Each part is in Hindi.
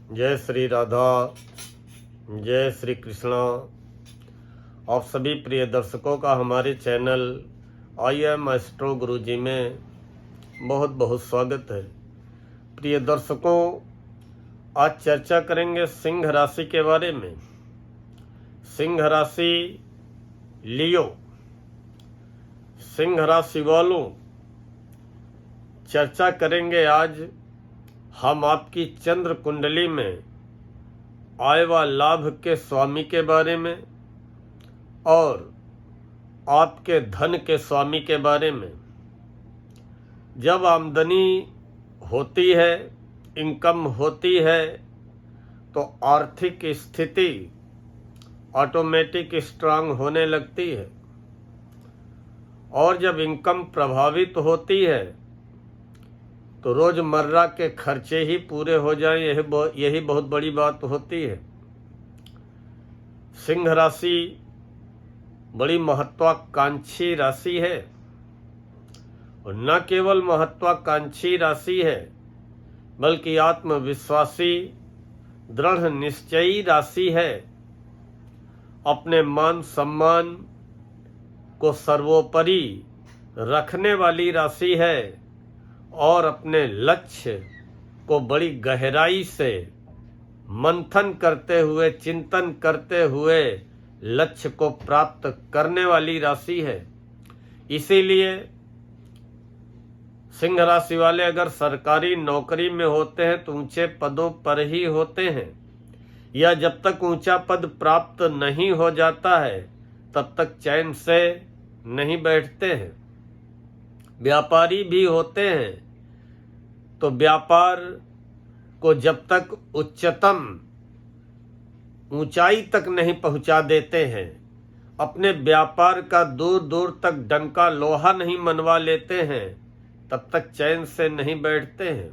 जय श्री राधा, जय श्री कृष्णा। आप सभी प्रिय दर्शकों का हमारे चैनल आई एम एस्ट्रो गुरुजी में बहुत बहुत स्वागत है। प्रिय दर्शकों, आज चर्चा करेंगे सिंह राशि के बारे में। सिंह राशि लियो, सिंह राशि वालों, चर्चा करेंगे आज हम आपकी चंद्र कुंडली में आय व लाभ के स्वामी के बारे में और आपके धन के स्वामी के बारे में। जब आमदनी होती है, इनकम होती है, तो आर्थिक स्थिति ऑटोमेटिक स्ट्रांग होने लगती है और जब इनकम प्रभावित होती है तो रोजमर्रा के खर्चे ही पूरे हो जाएं, यही बहुत बड़ी बात होती है। सिंह राशि बड़ी महत्वाकांक्षी राशि है और न केवल महत्वाकांक्षी राशि है बल्कि आत्मविश्वासी दृढ़ निश्चयी राशि है। अपने मान सम्मान को सर्वोपरि रखने वाली राशि है और अपने लक्ष्य को बड़ी गहराई से मंथन करते हुए, चिंतन करते हुए लक्ष्य को प्राप्त करने वाली राशि है। इसीलिए सिंह राशि वाले अगर सरकारी नौकरी में होते हैं तो ऊंचे पदों पर ही होते हैं, या जब तक ऊंचा पद प्राप्त नहीं हो जाता है तब तक चैन से नहीं बैठते हैं। व्यापारी भी होते हैं तो व्यापार को जब तक उच्चतम ऊंचाई तक नहीं पहुंचा देते हैं, अपने व्यापार का दूर दूर तक डंका लोहा नहीं मनवा लेते हैं, तब तक चैन से नहीं बैठते हैं।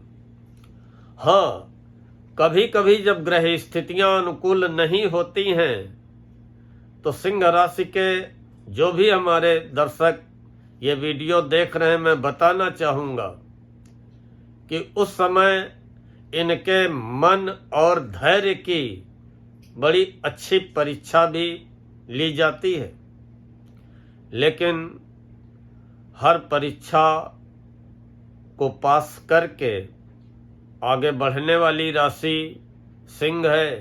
हाँ, कभी कभी जब ग्रह स्थितियां अनुकूल नहीं होती हैं तो सिंह राशि के जो भी हमारे दर्शक ये वीडियो देख रहे हैं, मैं बताना चाहूँगा कि उस समय इनके मन और धैर्य की बड़ी अच्छी परीक्षा भी ली जाती है, लेकिन हर परीक्षा को पास करके आगे बढ़ने वाली राशि सिंह है।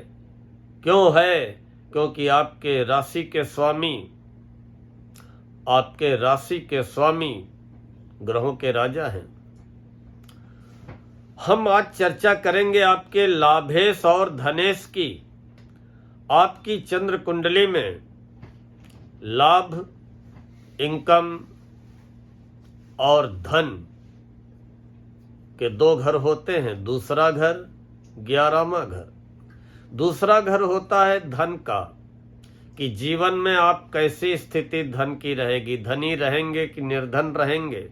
क्यों है? क्योंकि आपके राशि के स्वामी ग्रहों के राजा हैं। हम आज चर्चा करेंगे आपके लाभेश और धनेश की। आपकी चंद्र कुंडली में लाभ, इनकम और धन के दो घर होते हैं। दूसरा घर 11वां घर। दूसरा घर होता है धन का, कि जीवन में आप कैसी स्थिति धन की रहेगी, धनी रहेंगे कि निर्धन रहेंगे।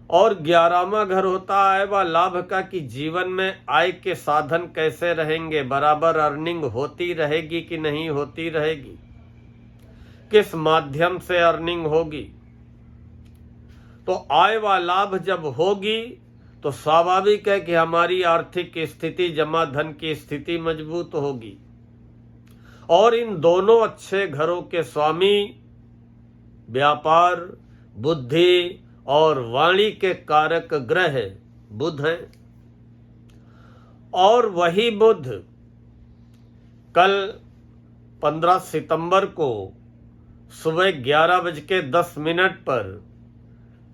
और 11वां घर होता है वह लाभ का, कि जीवन में आय के साधन कैसे रहेंगे, बराबर अर्निंग होती रहेगी कि नहीं होती रहेगी, किस माध्यम से अर्निंग होगी। तो आय व लाभ जब होगी तो स्वाभाविक है कि हमारी आर्थिक स्थिति, जमा धन की स्थिति मजबूत होगी। और इन दोनों अच्छे घरों के स्वामी व्यापार, बुद्धि और वाणी के कारक ग्रह बुध हैं। और वही बुध कल 15 सितंबर को सुबह 11:10 पर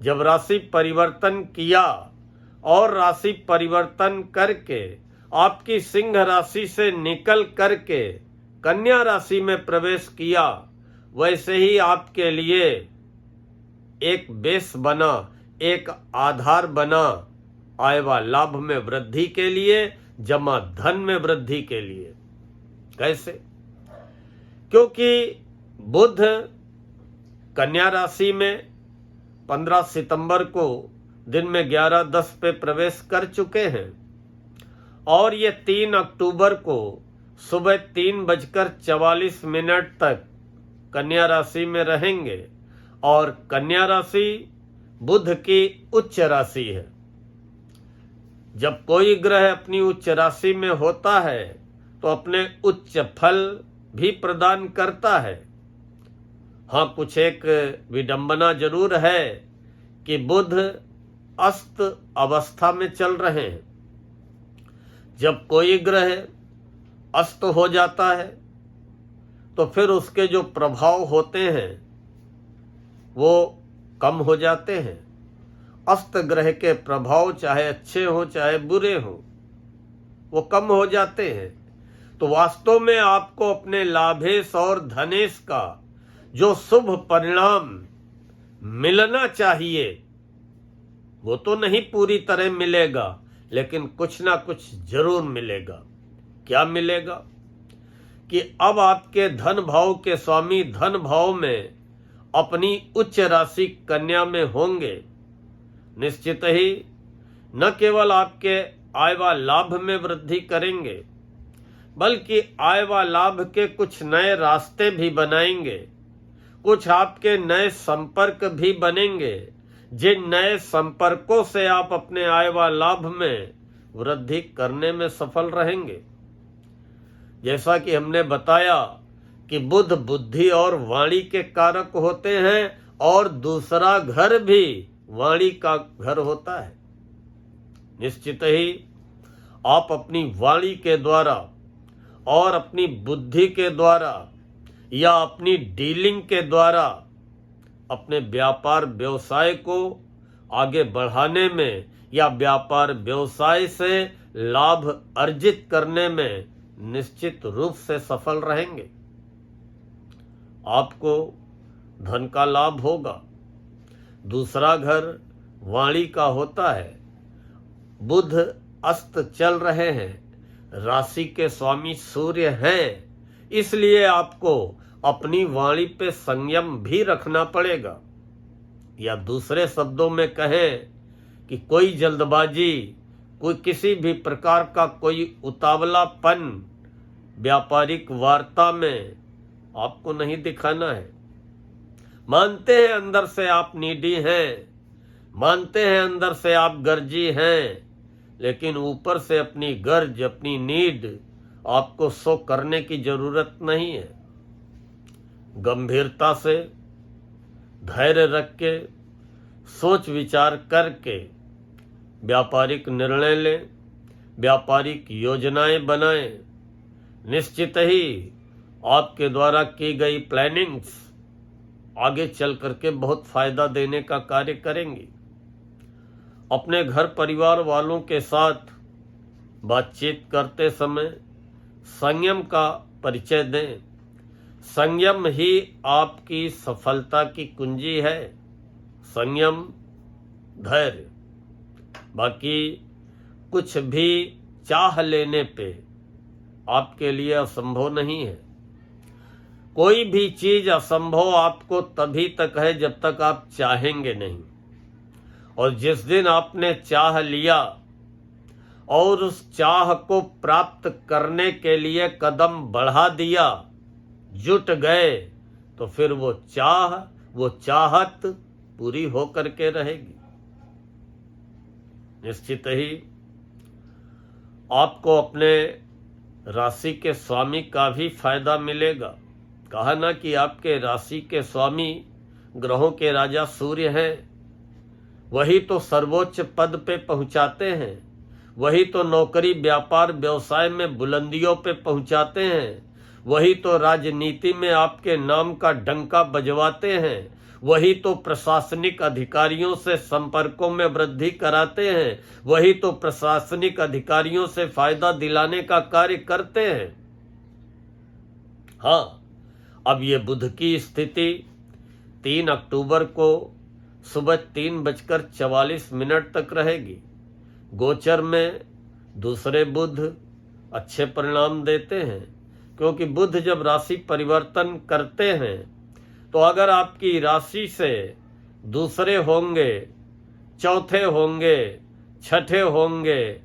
जब राशि परिवर्तन किया और राशि परिवर्तन करके आपकी सिंह राशि से निकल करके कन्या राशि में प्रवेश किया, वैसे ही आपके लिए एक बेस बना, एक आधार बना आय व लाभ में वृद्धि के लिए, जमा धन में वृद्धि के लिए। कैसे? क्योंकि बुध कन्या राशि में 15 सितंबर को दिन में 11:10 पे प्रवेश कर चुके हैं और ये 3 अक्टूबर को सुबह 3:44 तक कन्या राशि में रहेंगे। और कन्या राशि बुध की उच्च राशि है। जब कोई ग्रह अपनी उच्च राशि में होता है तो अपने उच्च फल भी प्रदान करता है। हाँ, कुछ एक विडंबना जरूर है कि बुध अस्त अवस्था में चल रहे हैं। जब कोई ग्रह अस्त हो जाता है तो फिर उसके जो प्रभाव होते हैं वो कम हो जाते हैं। अस्त ग्रह के प्रभाव चाहे अच्छे हो चाहे बुरे हो, वो कम हो जाते हैं। तो वास्तव में आपको अपने लाभेश और धनेश का जो शुभ परिणाम मिलना चाहिए वो तो नहीं पूरी तरह मिलेगा, लेकिन कुछ ना कुछ जरूर मिलेगा। क्या मिलेगा कि अब आपके धन भाव के स्वामी धन भाव में अपनी उच्च राशि कन्या में होंगे। निश्चित ही न केवल आपके आय व लाभ में वृद्धि करेंगे, बल्कि आय व लाभ के कुछ नए रास्ते भी बनाएंगे। कुछ आपके नए संपर्क भी बनेंगे, जिन नए संपर्कों से आप अपने आय व लाभ में वृद्धि करने में सफल रहेंगे। जैसा कि हमने बताया कि बुध बुद्धि और वाणी के कारक होते हैं, और दूसरा घर भी वाणी का घर होता है। निश्चित ही आप अपनी वाणी के द्वारा और अपनी बुद्धि के द्वारा या अपनी डीलिंग के द्वारा अपने व्यापार व्यवसाय को आगे बढ़ाने में या व्यापार व्यवसाय से लाभ अर्जित करने में निश्चित रूप से सफल रहेंगे। आपको धन का लाभ होगा। दूसरा घर वाणी का होता है। बुध अस्त चल रहे हैं, राशि के स्वामी सूर्य हैं, इसलिए आपको अपनी वाणी पे संयम भी रखना पड़ेगा। या दूसरे शब्दों में कहें कि कोई जल्दबाजी, कोई किसी भी प्रकार का कोई उतावलापन व्यापारिक वार्ता में आपको नहीं दिखाना है। मानते हैं अंदर से आप नीडी हैं, मानते हैं अंदर से आप गर्जी हैं, लेकिन ऊपर से अपनी गर्ज, अपनी नीड आपको शो करने की जरूरत नहीं है। गंभीरता से, धैर्य रख के, सोच विचार करके व्यापारिक निर्णय लें, व्यापारिक योजनाएं बनाएं। निश्चित ही आपके द्वारा की गई प्लानिंग्स आगे चल करके बहुत फायदा देने का कार्य करेंगी। अपने घर परिवार वालों के साथ बातचीत करते समय संयम का परिचय दें। संयम ही आपकी सफलता की कुंजी है। संयम, धैर्य। बाकी कुछ भी चाह लेने पे आपके लिए असंभव नहीं है। कोई भी चीज असंभव आपको तभी तक है जब तक आप चाहेंगे नहीं। और जिस दिन आपने चाह लिया और उस चाह को प्राप्त करने के लिए कदम बढ़ा दिया, जुट गए, तो फिर वो चाहत पूरी होकर के रहेगी। निश्चित ही आपको अपने राशि के स्वामी का भी फायदा मिलेगा। कहा ना कि आपके राशि के स्वामी ग्रहों के राजा सूर्य हैं। वही तो सर्वोच्च पद पे पहुंचाते हैं, वही तो नौकरी, व्यापार, व्यवसाय में बुलंदियों पे पहुंचाते हैं, वही तो राजनीति में आपके नाम का डंका बजवाते हैं, वही तो प्रशासनिक अधिकारियों से संपर्कों में वृद्धि कराते हैं, वही तो प्रशासनिक अधिकारियों से फायदा दिलाने का कार्य करते हैं। हाँ, अब ये बुध की स्थिति 3 अक्टूबर को सुबह 3:44 तक रहेगी। गोचर में दूसरे बुध अच्छे परिणाम देते हैं, क्योंकि बुध जब राशि परिवर्तन करते हैं तो अगर आपकी राशि से दूसरे होंगे, चौथे होंगे, छठे होंगे,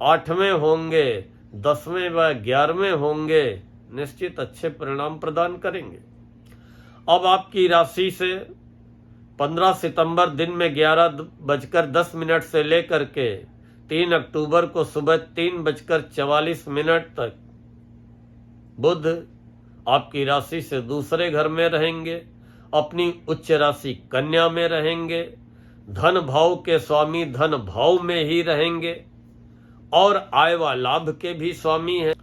8वें होंगे, 10वें व 11वें होंगे, निश्चित अच्छे परिणाम प्रदान करेंगे। अब आपकी राशि से 15 सितंबर दिन में 11:10 से लेकर के 3 अक्टूबर को सुबह 3:44 तक बुध आपकी राशि से दूसरे घर में रहेंगे, अपनी उच्च राशि कन्या में रहेंगे, धन भाव के स्वामी धन भाव में ही रहेंगे और आय व लाभ के भी स्वामी हैं।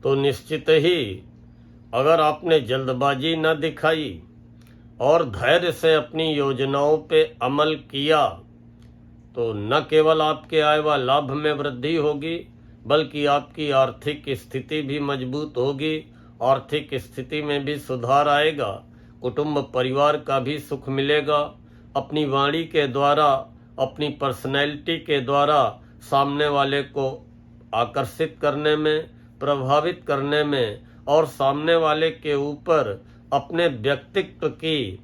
तो निश्चित ही अगर आपने जल्दबाजी न दिखाई और धैर्य से अपनी योजनाओं पे अमल किया तो न केवल आपके आय व लाभ में वृद्धि होगी बल्कि आपकी आर्थिक स्थिति भी मजबूत होगी, आर्थिक स्थिति में भी सुधार आएगा, कुटुंब परिवार का भी सुख मिलेगा। अपनी वाणी के द्वारा, अपनी पर्सनैलिटी के द्वारा सामने वाले को आकर्षित करने में, प्रभावित करने में और सामने वाले के ऊपर अपने व्यक्तित्व की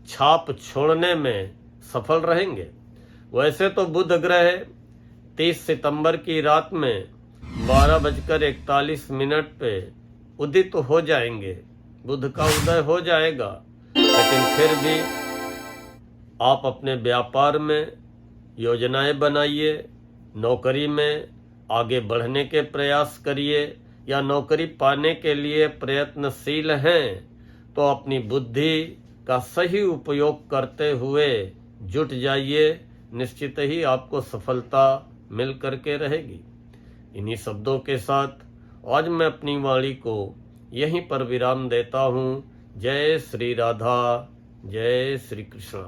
छाप छोड़ने में सफल रहेंगे। वैसे तो बुध ग्रह 30 सितंबर की रात में 12:41 पे उदित हो जाएंगे, बुध का उदय हो जाएगा, लेकिन फिर भी आप अपने व्यापार में योजनाएं बनाइए, नौकरी में आगे बढ़ने के प्रयास करिए या नौकरी पाने के लिए प्रयत्नशील हैं तो अपनी बुद्धि का सही उपयोग करते हुए जुट जाइए, निश्चित ही आपको सफलता मिल करके रहेगी। इन्हीं शब्दों के साथ आज मैं अपनी वाणी को यहीं पर विराम देता हूँ। जय श्री राधा, जय श्री कृष्ण।